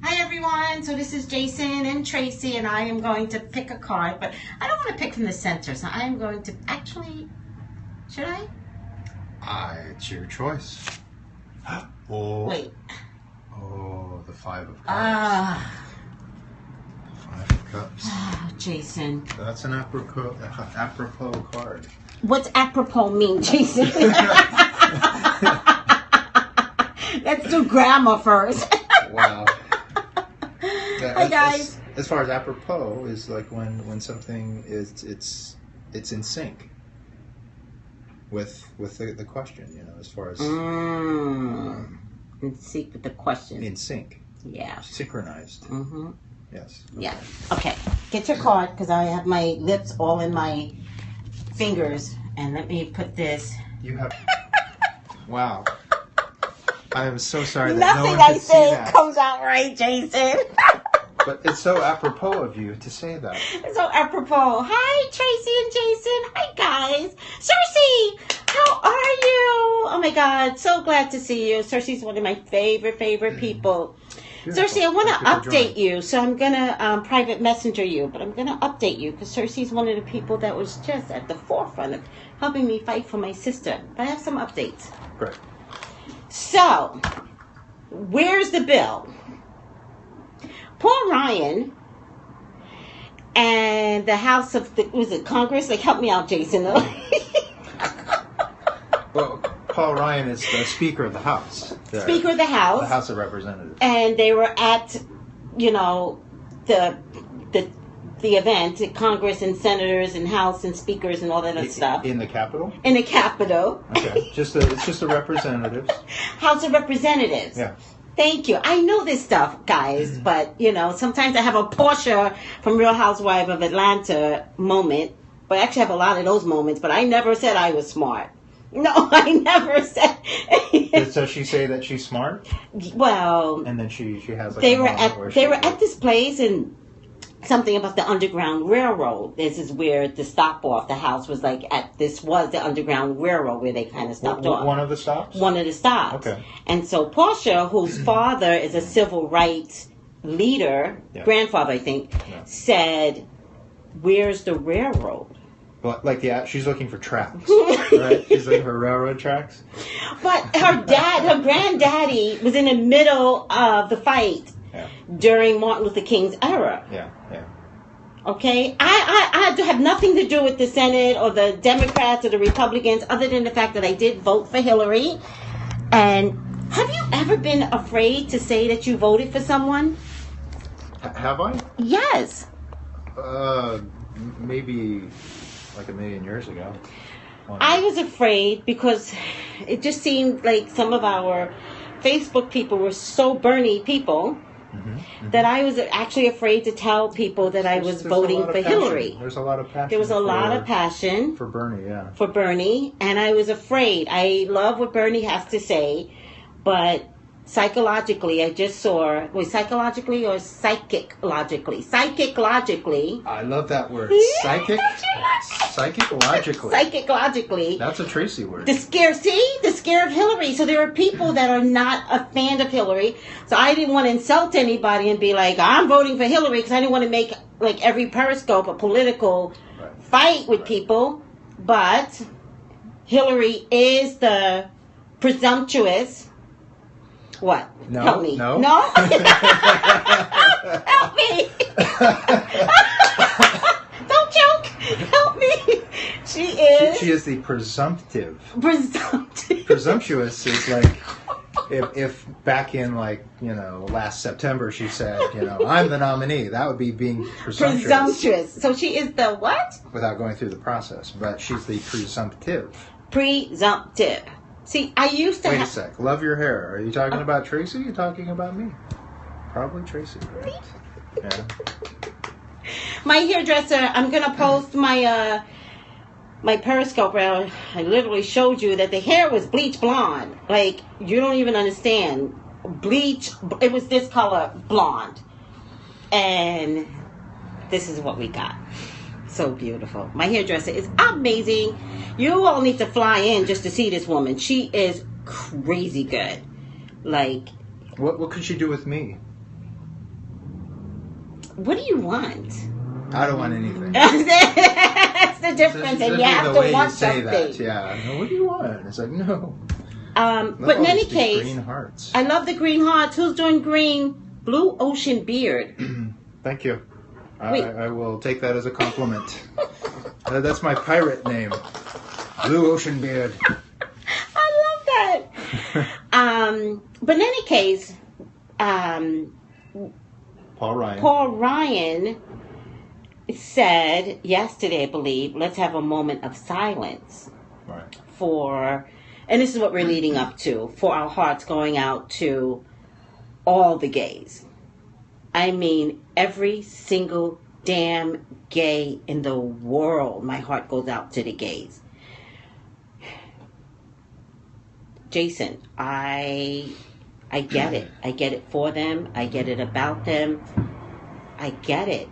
Hi everyone, so this is Jason and Tracy, and I am going to pick a card, but I don't want to pick from the center, so I am going to actually, should I? It's your choice. Oh. Wait. Oh, the Five of Cups. Five of Cups. Jason. That's an apropos card. What's apropos mean, Jason? Let's do grammar first. Wow. Hi guys. As far as apropos is like when something is it's in sync with the question, as far as in sync with the question. In sync. Yeah. Synchronized. Mm-hmm. Yes. Yeah. Okay. Get your card because I have my lips all in my fingers, and let me put this. You have. Wow. I am so sorry that Nothing no one I could say see that. comes out right, Jason. But it's so apropos of you to say that. It's so apropos. Hi, Tracy and Jason. Hi, guys. Cersei, how are you? Oh, my God. So glad to see you. Cersei's one of my favorite people. Beautiful. Cersei, I want to Thank you for update you. So I'm going to private messenger you. But I'm going to update you because Cersei's one of the people that was just at the forefront of helping me fight for my sister. But I have some updates. Great. So, where's the bill? Paul Ryan and the House of Congress? Like, help me out, Jason. Well, Paul Ryan is the Speaker of the House. Speaker of the House. The House of Representatives. And they were at, the event, Congress and senators and House and speakers and all that other stuff. In the Capitol? In the Capitol. Okay. It's just the representatives. House of Representatives. Yeah. Thank you. I know this stuff, guys, but, sometimes I have a Portia from Real Housewife of Atlanta moment. But I actually have a lot of those moments, but I never said I was smart. No, I never said. Does she say that she's smart? Well. And then she has like they were at this place and something about the Underground Railroad. This is where the stop off. The house was this was the Underground Railroad where they kind of stopped off. One of the stops? One of the stops. Okay. And so Portia, whose father is a civil rights leader, grandfather I think, said, "Where's the railroad?" Well, she's looking for tracks, right? She's looking for railroad tracks. But her granddaddy was in the middle of the fight during Martin Luther King's era. Yeah. Okay? I have nothing to do with the Senate or the Democrats or the Republicans other than the fact that I did vote for Hillary. And have you ever been afraid to say that you voted for someone? Have I? Yes. Maybe like a million years ago. I was afraid because it just seemed like some of our Facebook people were so Bernie people that I was actually afraid to tell people that I was voting for Hillary. There's a lot of passion. There was a lot of passion. For Bernie, yeah. For Bernie, and I was afraid. I love what Bernie has to say, but psychologically, I just saw, psychologically or psychically? Psychologically. I love that word. Psychologically. Psychologically. That's a Tracy word. The scare of Hillary. So there are people that are not a fan of Hillary. So I didn't want to insult anybody and be like, I'm voting for Hillary because I didn't want to make like every Periscope a political fight with people. But Hillary is the presumptuous. What? No. Help me. No? Help me. Don't joke. Help me. She is the presumptive. Presumptive. Presumptuous is like if back in last September she said, I'm the nominee. That would be being presumptuous. Presumptuous. So she is the what? Without going through the process. But she's the presumptive. Presumptive. See, I used to Wait a sec. Love your hair. Are you talking about Tracy or are you talking about me? Probably Tracy, right? Yeah. My hairdresser, I'm going to post my my Periscope where I literally showed you that the hair was bleach blonde. Like, you don't even understand. Bleach, it was this color, blonde. And this is what we got. So beautiful. My hairdresser is amazing. You all need to fly in just to see this woman. She is crazy good. Like, what could she do with me? what do you want? I don't want anything. That's the difference, and you have to want something. That. Yeah. No, what do you want? It's like, no. But in any case, green hearts. I love the green hearts. Who's doing green? Blue Ocean Beard. Thank you. I will take that as a compliment. That's my pirate name. Blue Ocean Beard. I love that. But in any case, Paul Ryan said yesterday, I believe, let's have a moment of silence for, and this is what we're leading up to, for our hearts going out to all the gays. I mean, every single damn gay in the world, my heart goes out to the gays. Jason, I get it. I get it for them. I get it about them. I get it.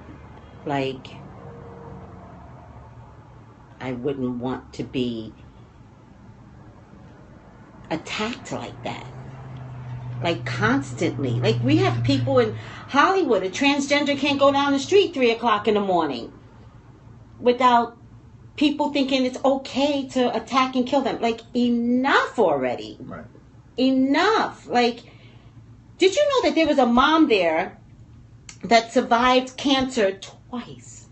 Like, I wouldn't want to be attacked like that. Like, constantly. Like, we have people in Hollywood, a transgender can't go down the street 3 o'clock in the morning without people thinking it's okay to attack and kill them. Like, enough already. Right. Enough. Like, did you know that there was a mom there that survived cancer twice?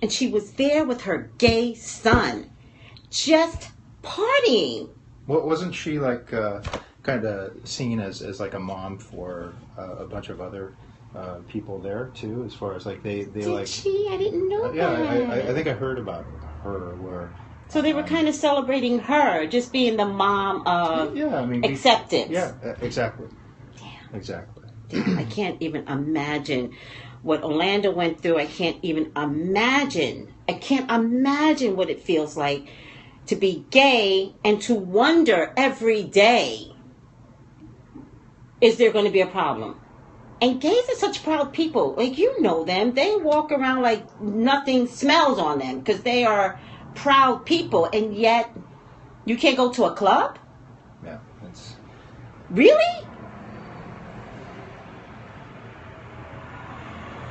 And she was there with her gay son, just partying. Well, wasn't she like kind of seen as like a mom for a bunch of other people there too? As far as like they Did like. she? I didn't know Yeah, that. I think I heard about her where. So they were kind of celebrating her, just being the mom of acceptance. Yeah, exactly. Damn. Exactly. Damn, I can't even imagine what Holanda went through. I can't even imagine. I can't imagine what it feels like to be gay and to wonder every day, is there going to be a problem? And gays are such proud people. Like, you know them. They walk around like nothing smells on them because they are proud people. And yet, you can't go to a club? Yeah. It's... Really?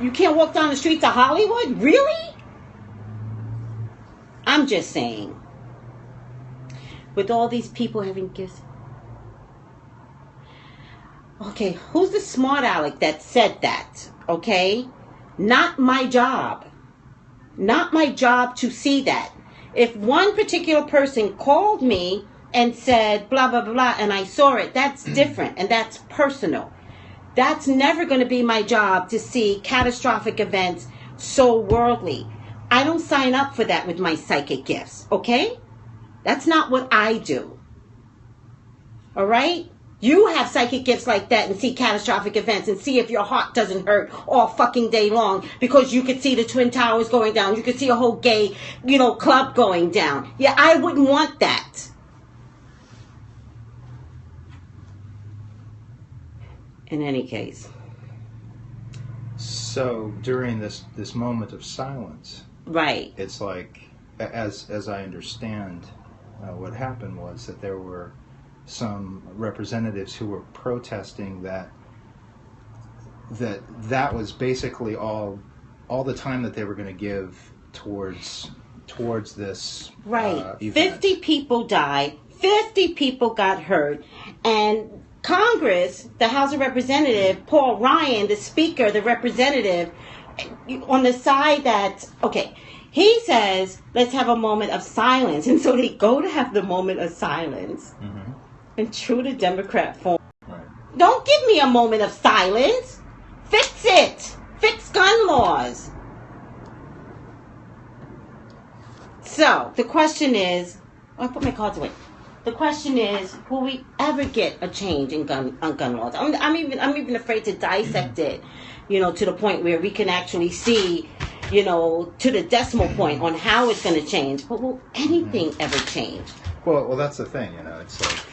You can't walk down the streets of Hollywood? Really? I'm just saying. With all these people having gifts. Okay, who's the smart aleck that said that? Okay? Not my job. Not my job to see that. If one particular person called me and said blah, blah, blah, and I saw it, that's different and that's personal. That's never going to be my job to see catastrophic events so worldly. I don't sign up for that with my psychic gifts, okay? That's not what I do. All right? You have psychic gifts like that and see catastrophic events and see if your heart doesn't hurt all fucking day long because you could see the Twin Towers going down. You could see a whole gay, club going down. Yeah, I wouldn't want that. In any case. So during this moment of silence, right? It's like, as I understand, what happened was that there were some representatives who were protesting that was basically all the time that they were going to give towards this event. 50 people died, 50 people got hurt, and Congress, the House of Representatives, Paul Ryan, the Speaker, the representative, on the side that, okay, he says, let's have a moment of silence. And so they go to have the moment of silence. Mm-hmm. And true to Democrat form. Right. Don't give me a moment of silence. Fix it. Fix gun laws. So, the question is, I put my cards away. The question is, will we ever get a change in gun laws? I'm even afraid to dissect it, to the point where we can actually see, to the decimal point on how it's going to change. But will anything ever change? Well, that's the thing, it's like,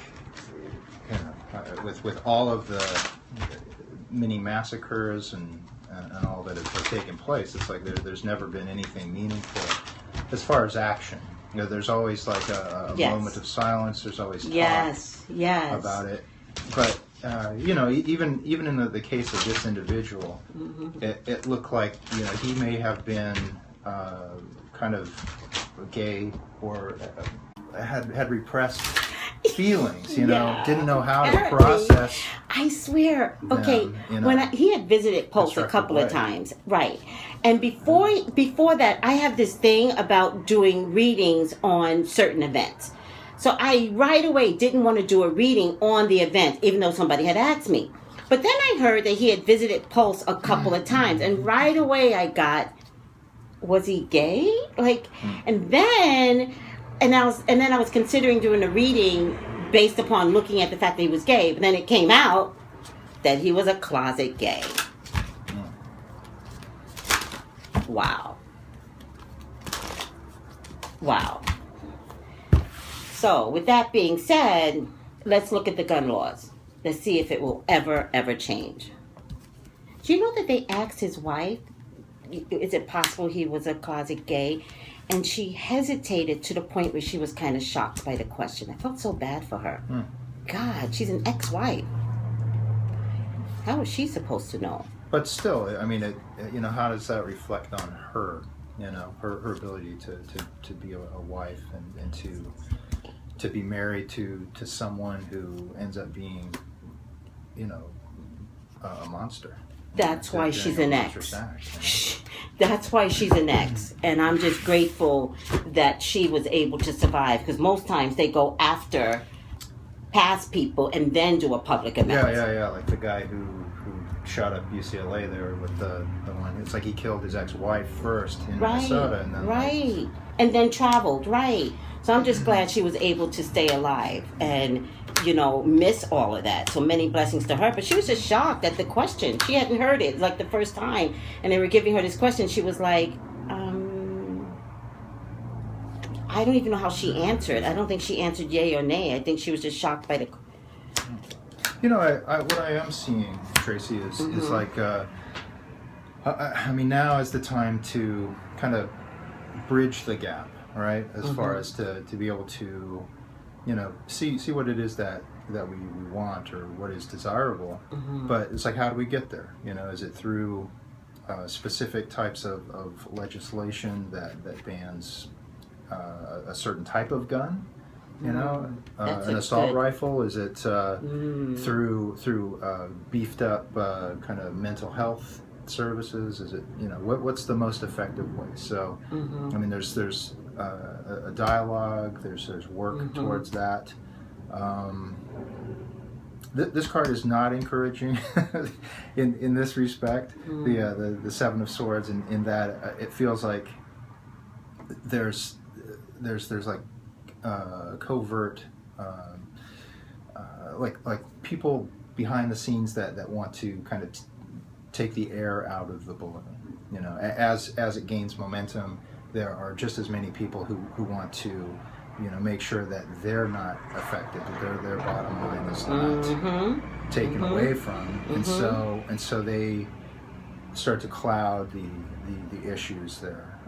with all of the many massacres and all that has taken place, it's like there's never been anything meaningful as far as action. There's always like a moment of silence. There's always talk about it. But even in the case of this individual, it looked like he may have been kind of gay or had repressed feelings. Didn't know how to process. I swear. Them, okay, when he had visited Pulse a couple of times, right? And before that, I have this thing about doing readings on certain events. So I right away didn't want to do a reading on the event, even though somebody had asked me. But then I heard that he had visited Pulse a couple of times, and right away I got, was he gay? And then I was considering doing a reading based upon looking at the fact that he was gay. But then it came out that he was a closet gay. Wow. So, with that being said, let's look at the gun laws. Let's see if it will ever change. Do you know that they asked his wife, is it possible he was a closet gay? And she hesitated to the point where she was kind of shocked by the question. I felt so bad for her. God, she's an ex-wife. How was she supposed to know? But still, I mean, how does that reflect on her? Her ability to be a wife and to be married to someone who ends up being, a monster. That's why she's an ex. That's why she's an ex. And I'm just grateful that she was able to survive, because most times they go after past people and then do a public event. Yeah. Like the guy who shot up UCLA there with the one. It's like he killed his ex-wife first in Minnesota. And then and then traveled. Right. So I'm just glad she was able to stay alive and, miss all of that. So many blessings to her. But she was just shocked at the question. She hadn't heard it like the first time. And they were giving her this question. She was like, I don't even know how she answered. I don't think she answered yay or nay. I think she was just shocked by the... what I am seeing, Tracy, is like, I mean, now is the time to kind of bridge the gap, right? As far as to be able to, see what it is that we want or what is desirable. But it's like, how do we get there? Is it through specific types of legislation that bans a certain type of gun? An assault rifle? Is it through beefed up kind of mental health services? Is it what's the most effective way? So I mean, there's a dialogue. There's work towards that. This card is not encouraging in this respect. The Seven of Swords in that it feels like there's like covert, like people behind the scenes that want to kind of take the air out of the balloon. As it gains momentum, there are just as many people who want to, make sure that they're not affected, that their bottom line is not taken away from, and so they start to cloud the issues there.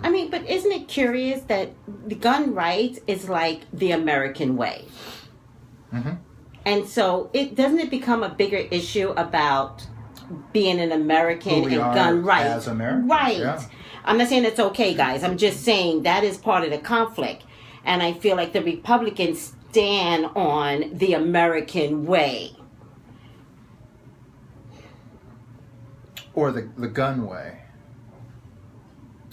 I mean, but isn't it curious that the gun rights is like the American way? And so doesn't it become a bigger issue about being an American and gun rights? As Americans, right. Yeah. I'm not saying it's okay, guys. I'm just saying that is part of the conflict. And I feel like the Republicans stand on the American way. Or the gun way.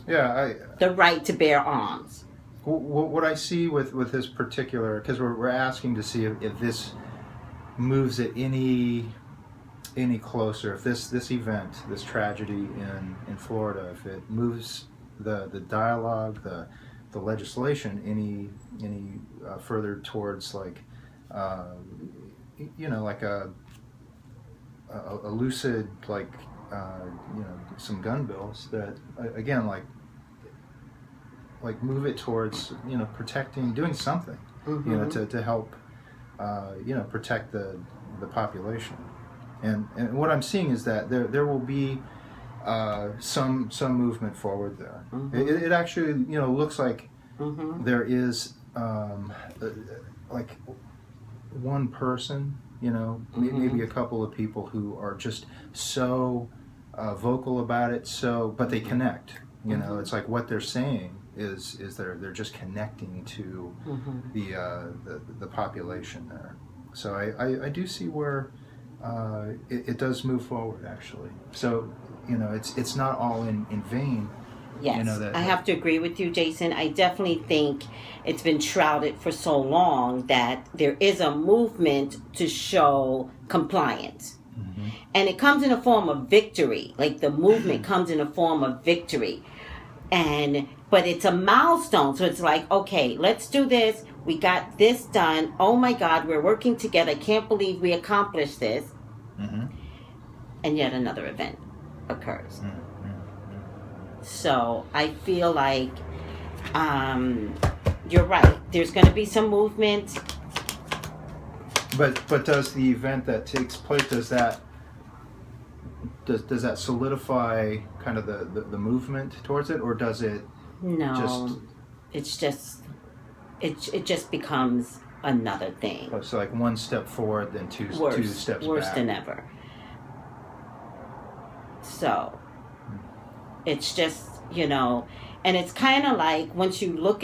Yeah, the right to bear arms. What I see with this particular, because we're asking to see if this moves it any closer, if this event, this tragedy in Florida, if it moves the dialogue, the legislation any further towards like like a lucid some gun bills that again like move it towards protecting, doing something to help protect the population, and what I'm seeing is that there will be some movement forward there. It actually looks like there is like one person you know, maybe a couple of people who are just so vocal about it, but they connect. You know, it's like what they're saying is they're just connecting to the population there. So I do see where it does move forward, actually. So, you know, it's not all in vain. Yes, you know, I have to agree with you, Jason. I definitely think it's been shrouded for so long that there is a movement to show compliance. And it comes in a form of victory. Like the movement comes in a form of victory. But it's a milestone. So it's like, okay, let's do this. We got this done. Oh my God, we're working together. I can't believe we accomplished this. And yet another event occurs. So I feel like you're right. There's going to be some movement. But does the event that takes place, does that solidify kind of the movement towards it, or does it? No, it just becomes another thing. So like one step forward, then two steps worse back. Than ever. So it's just, you know, and it's kind of like once you look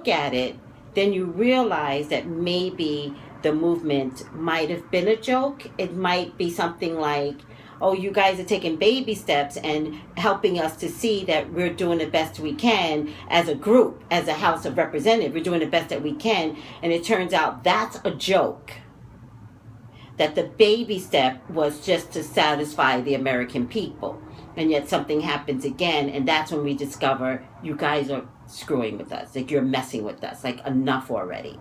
at it, then you realize that maybe the movement might have been a joke. It might be something like, oh, you guys are taking baby steps and helping us to see that we're doing the best we can as a group, as a House of Representatives. We're doing the best that we can. And it turns out that's a joke. That the baby step was just to satisfy the American people. And yet something happens again, and that's when we discover you guys are screwing with us. Like, you're messing with us. Like, enough already.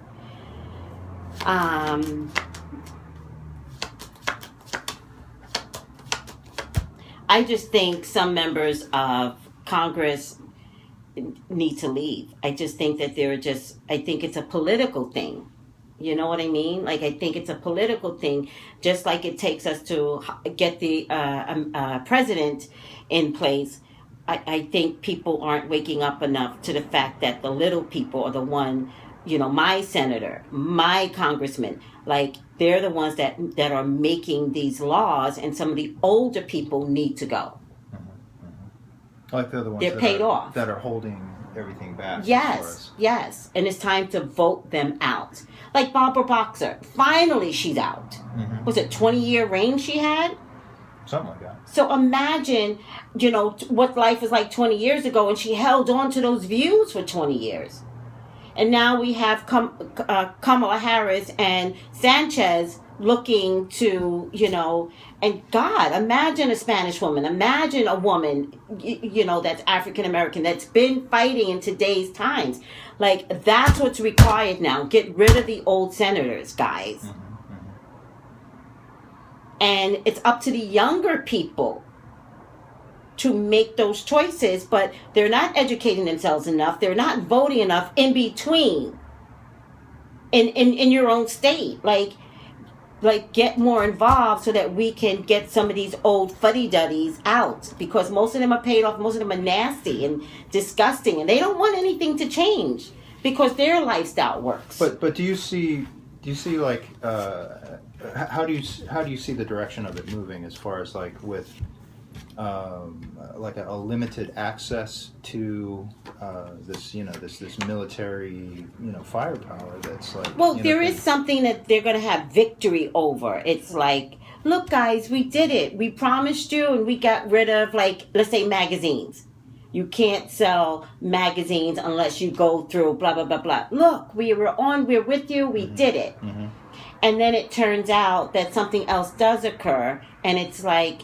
I just think some members of Congress need to leave. I just think that I think it's a political thing. You know what I mean? Like, I think it's a political thing, just like it takes us to get the president in place. I think people aren't waking up enough to the fact that the little people are the one, you know, my senator, my congressman, like, they're the ones that are making these laws, and some of the older people need to go. Like they're the ones they're paid off. That are holding everything back. Yes. And it's time to vote them out. Like Barbara Boxer. Finally, she's out. Was it 20-year reign she had? Something like that. So imagine, you know, what life was like 20 years ago, and she held on to those views for 20 years. And now we have Kamala Harris and Sanchez looking to, you know, and God, imagine a Spanish woman, imagine a woman, you know, that's African American, that's been fighting in today's times. Like, that's what's required now. Get rid of the old senators, guys. And it's up to the younger people to make those choices, but they're not educating themselves enough. They're not voting enough in between in your own state. Like get more involved so that we can get some of these old fuddy-duddies out, because most of them are paid off. Most of them are nasty and disgusting, and they don't want anything to change because their lifestyle works. But do you see like how do you see the direction of it moving, as far as like with like a limited access to this military firepower that's like, well, there is something that they're going to have victory over. It's like, look guys, we did it. We promised you, and we got rid of, like, let's say magazines. You can't sell magazines unless you go through blah blah blah blah. Look, we're with you. We did it. And then it turns out that something else does occur, and it's like,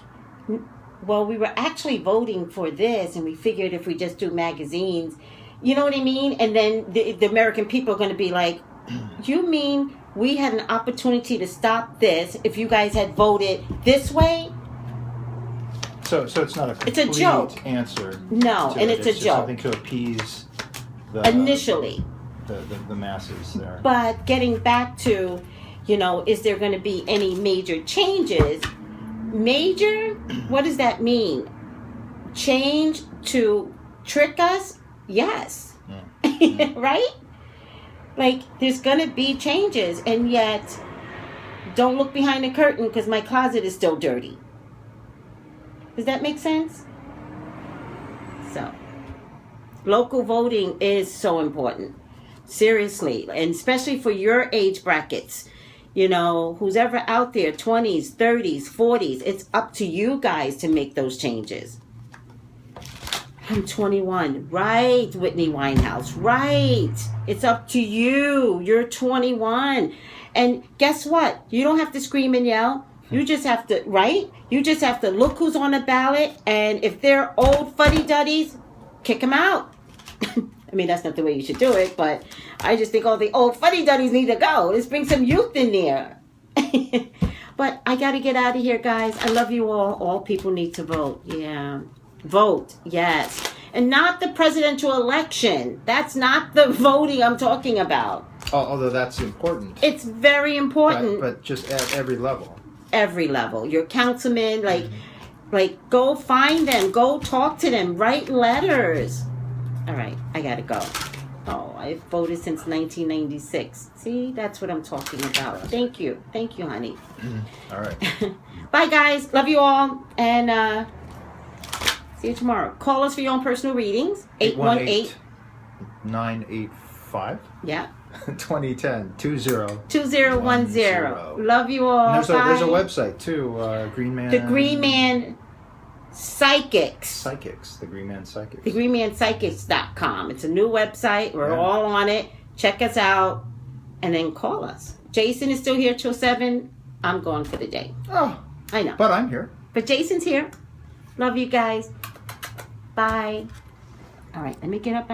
well, we were actually voting for this, and we figured if we just do magazines, you know what I mean? And then the American people are going to be like, you mean we had an opportunity to stop this if you guys had voted this way? So it's not a complete answer. No, and it's a joke. Something to appease initially the masses there. But getting back to, is there going to be any major changes? Major? What does that mean? Change to trick us? Yes. Right? Like, there's going to be changes, and yet don't look behind the curtain because my closet is still dirty. Does that make sense? So, local voting is so important. Seriously. And especially for your age brackets. You know, who's ever out there, 20s, 30s, 40s. It's up to you guys to make those changes. I'm 21. Right, Whitney Winehouse. Right. It's up to you. You're 21. And guess what? You don't have to scream and yell. You just have to, right? You just have to look who's on the ballot. And if they're old fuddy-duddies, kick them out. I mean, that's not the way you should do it. But I just think all the old fuddy-duddies need to go. Let's bring some youth in there. But I got to get out of here, guys. I love you all. All people need to vote. Yeah. Vote, yes. And not the presidential election. That's not the voting I'm talking about. Although that's important. It's very important. But just at every level. Every level. Your councilman, like go find them. Go talk to them. Write letters. All right, I got to go. Oh, I've voted since 1996. See, that's what I'm talking about. Thank you. Thank you, honey. All right. Bye, guys. Love you all. And, see you tomorrow. Call us for your own personal readings. 818-985. Yeah. 2010 2010. Love you all. And there's a website too. Green Man. The Green Man Psychics. Psychics. The Green Man Psychics. The GreenManPsychics.com. It's a new website. We're all on it. Check us out, and then call us. Jason is still here till 7. I'm gone for the day. Oh, I know. But I'm here. But Jason's here. Love you guys. Bye. All right, let me get up.